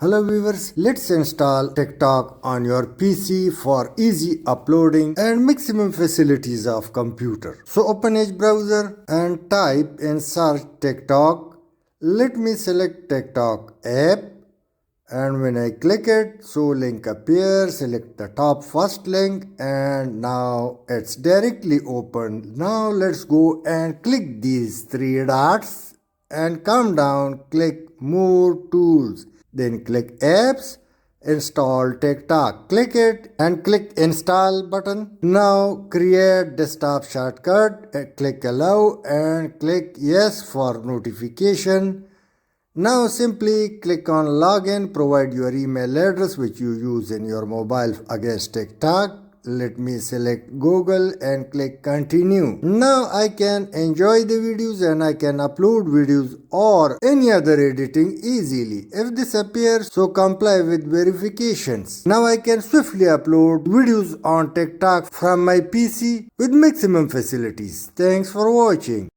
Hello viewers, let's install TikTok on your PC for easy uploading and maximum facilities of computer. So open Edge browser and type in search TikTok. Let me select TikTok app, and when I click it, so link appears. Select the top first link and now it's directly opened. Now let's go and click these three dots and come down, click more tools, then click apps, install TikTok. Click it and click install button. Now create desktop shortcut, click allow and click yes for notification. Now simply click on login, provide your email address which you use in your mobile against TikTok. Let me select Google and click continue. Now I can enjoy the videos and I can upload videos or any other editing easily. If this appears, so comply with verifications. Now I can swiftly upload videos on TikTok from my PC with maximum facilities. Thanks for watching.